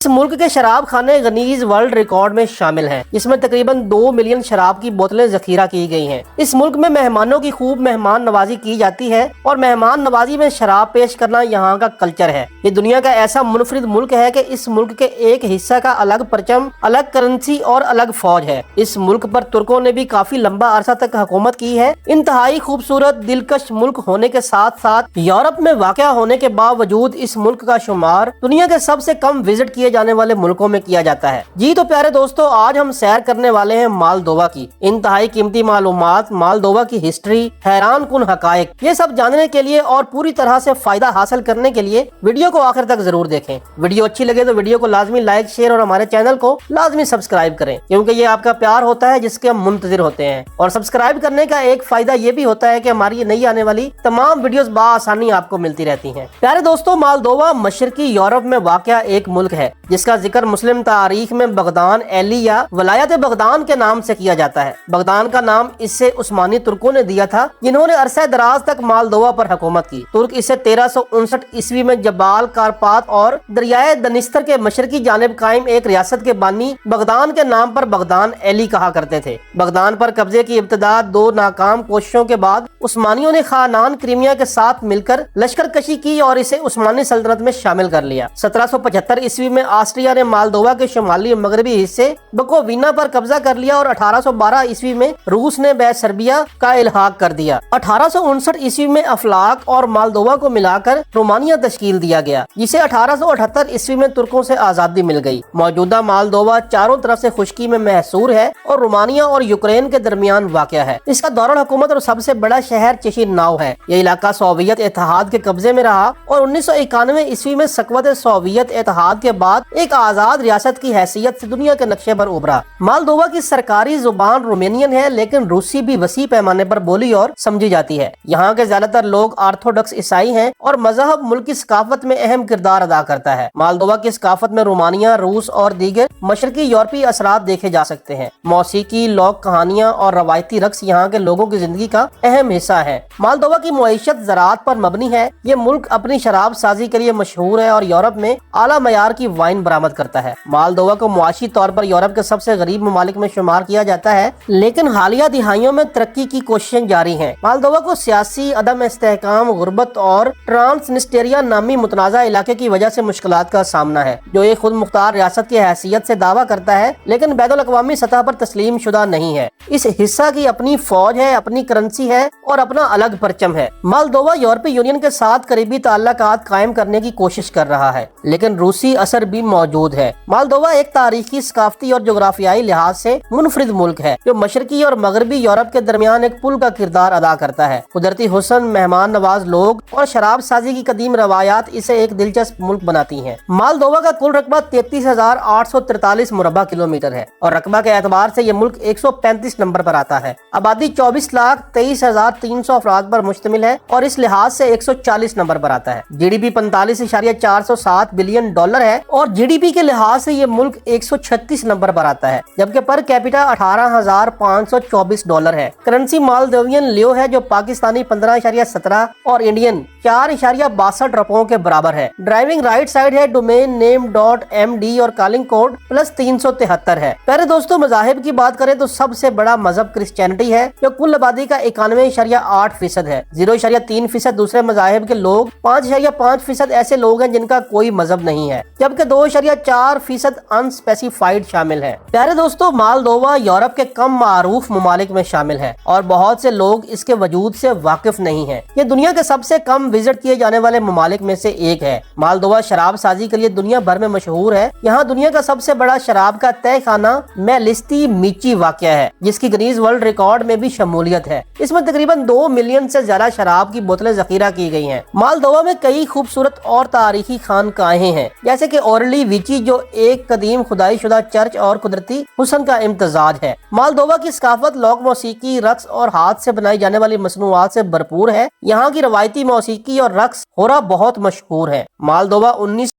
इस मुल्क के शराब खाने गिनीज वर्ल्ड रिकॉर्ड में शामिल हैं, जिसमें तकरीबन 2 मिलियन शराब की बोतलें जखीरा की गई हैं। इस मुल्क में मेहमानों की खूब मेहमान नवाजी की जाती है और मेहमान नवाजी में शराब पेश करना यहाँ का कल्चर है। ये दुनिया का ऐसा मुनफरिद मुल्क है कि इस मुल्क के एक हिस्सा का अलग परचम, अलग करेंसी और अलग फौज है। इस मुल्क पर तुर्कों ने भी काफी लंबा अरसा तक हुकूमत की है। इंतहाई खूबसूरत दिलकश मुल्क होने के साथ साथ यूरोप में वाक़या होने के बावजूद इस मुल्क का शुमार दुनिया के सबसे कम विजिट किए जाने वाले मुल्कों में किया जाता है। जी तो प्यारे दोस्तों, आज हम सैर करने वाले हैं मालदोवा की। इंतहाई कीमती मालूमात, मालदोवा की हिस्ट्री, हैरान कुन हकायक, ये सब जानने के लिए और पूरी तरह से फायदा हासिल करने के लिए वीडियो को आखिर तक जरूर देखें। वीडियो अच्छी लगे तो वीडियो को लाजमी लाइक, शेयर और हमारे चैनल को लाजमी सब्सक्राइब करें, क्योंकि ये आपका प्यार होता है जिसके हम मुंतजिर होते हैं। और सब्सक्राइब करने का एक फायदा ये भी होता है कि हमारी नई आने वाली तमाम वीडियोस बआसानी आपको मिलती रहती हैं। प्यारे दोस्तों, मालदोवा मशरकी यूरोप में वाक़या एक मुल्क है जिसका जिक्र मुस्लिम तारीख में बगदान एली या वलायत बगदान के नाम से किया जाता है। बगदान का नाम इससे उस्मानी तुर्कों ने दिया था, जिन्होंने अरसा दराज तक मालदोवा पर हुकूमत की। तुर्क इसे 1359 ईस्वी में जबाल कारपात और दरियाए दनिस्तर के मशरकी जानिब कायम एक रियासत के बानी बगदान के नाम पर बगदान एली कहा करते थे। बगदान पर कब्जे की इब्तिदा 2 नाकाम कोशिशों के बाद उस्मानियों ने खानान क्रीमिया के साथ मिलकर लश्कर कशी की और इसे उस्मानी सल्तनत में शामिल कर लिया। 1775 ईस्वी में ऑस्ट्रिया ने मालदोवा के शुमाली मगरबी हिस्से बकोवीना पर कब्जा कर लिया और 1812 ईस्वी में रूस ने बेसर्बिया का इल्हाक कर दिया। 1859 ईस्वी में अफलाक और मालदोवा को मिलाकर रोमानिया तश्कील दिया गया, जिसे 1878 ईस्वी में तुर्कों से आजादी मिल गई। मौजूदा मालदोवा चारों तरफ से खुश्की में महसूर है और रोमानिया और यूक्रेन के दरमियान वाक़या है। इसका दौरान हुकूमत और सबसे बड़ा शहर चिशिनाउ है। ये इलाका सोवियत इत्तेहाद के कब्जे में रहा और 1991 ईस्वी में सकवत सोवियत इत्तेहाद के बाद एक आजाद रियासत की हैसियत से दुनिया के नक्शे पर उभरा। मालदोवा की सरकारी जुबान रोमेनियन है, लेकिन रूसी भी वसी पैमाने पर बोली और समझी जाती है। यहाँ के ज्यादातर लोग ऑर्थोडॉक्स ईसाई हैं और मजहब मुल्क की सकाफत में अहम किरदार अदा करता है। मालदोवा की सकाफत में रोमानिया, रूस और दीगर मशरकी यूरोपीय असरात देखे जा सकते हैं। मौसीकी, लोक कहानियाँ और रवायती रक्स यहाँ के लोगों की जिंदगी का अहम हिस्सा है। मालदोवा की मुईशत ज़राअत पर मबनी है। ये मुल्क अपनी शराब साजी के लिए मशहूर है और यूरोप में आला मयार की वाइन बरामद करता है। मालदोवा को मुआशी तौर पर यूरोप के सबसे गरीब ममालिक में शुमार किया जाता है, लेकिन हालिया दिहाइयों में तरक्की की कोशिशें जारी हैं। मालदोवा को सियासी अदम इस्तेहकाम, गुर्बत और ट्रांसनिस्टेरिया नामी मुतनाज़ा इलाके की वजह से मुश्किलात का सामना है, जो एक खुद मुख्तार रियासत की हैसियत से दावा करता है, लेकिन बैनुल अक़वामी सतह पर तस्लीम शुदा नहीं है। इस हिस्सा की अपनी फौज है, अपनी करेंसी है और अपना अलग परचम है। मालदोवा यूरोपीय यूनियन के साथ करीबी ताल्लुकात कायम करने की कोशिश कर रहा है, लेकिन रूसी असर भी मौजूद है। मालदोवा एक तारीखी, सकाफती और जोग्राफियाई लिहाज से मुनफरिद मुल्क है, जो मशरकी और मगरबी यूरोप के दरमियान एक पुल का किरदार अदा करता है। कुदरती हुस्न, मेहमान नवाज लोग और शराब साजी की कदीम रवायात इसे एक दिलचस्प मुल्क बनाती हैं। मालदोवा का कुल रकबा 33,843 मुरबा किलोमीटर है और रकबा के एतबार से ये मुल्क 135 नंबर पर आता है। आबादी 24,23,300 अफराद पर मुश्तमिल है और इस लिहाज से 140 नंबर पर आता है। GDP 45,407 बिलियन डॉलर है और GDP के लिहाज से ये मुल्क 136 नंबर पर आता है, जबकि पर कैपिटा 18,524 डॉलर है। करेंसी मालदोवियन लियो है, जो पाकिस्तानी 15.17 और इंडियन 4.62 रुपयों के बराबर है। ड्राइविंग राइट साइड है। डोमेन नेम .md और कॉलिंग कोड +373 है। प्यारे दोस्तों, मज़ाहिब की बात करें तो सबसे बड़ा मजहब क्रिश्चियनिटी है, जो कुल आबादी का 91.8% है। 0.3% दूसरे मज़ाहिब के लोग, 5.5% ऐसे लोग हैं जिनका कोई मजहब नहीं है, जबकि 2.4% अनस्पेसिफाइड शामिल है। प्यारे दोस्तों, मालदोवा यूरोप के कम मारूफ ममालिक में शामिल है और बहुत से लोग इसके वजूद से वाकिफ नहीं है। ये दुनिया के सबसे कम विजिट किए जाने वाले ममालिक में से एक है। मालदोवा शराब साजी के लिए दुनिया भर में मशहूर है। यहाँ दुनिया का सबसे बड़ा शराब का तय खाना मेलिस्टी मीची वाक़या है, जिसकी गिनीज वर्ल्ड रिकॉर्ड में भी शमूलियत है। इसमें तकरीबन 2 मिलियन से ज्यादा शराब की बोतलें जखीरा की गई हैं। मालदोवा में कई खूबसूरत और तारीखी खानकाहें हैं, जैसे कि ओरली विची, जो एक कदीम खुदाई शुदा चर्च और कुदरती हुस्न का इम्तजाज है। मालदोवा की सकाफत लोक मौसीकी, रक्स और हाथ से बनाई जाने वाली मसनूआत से भरपूर है। यहाँ की रवायती मौसीकी और रक्स होरा बहुत मशहूर है। मालदोवा 19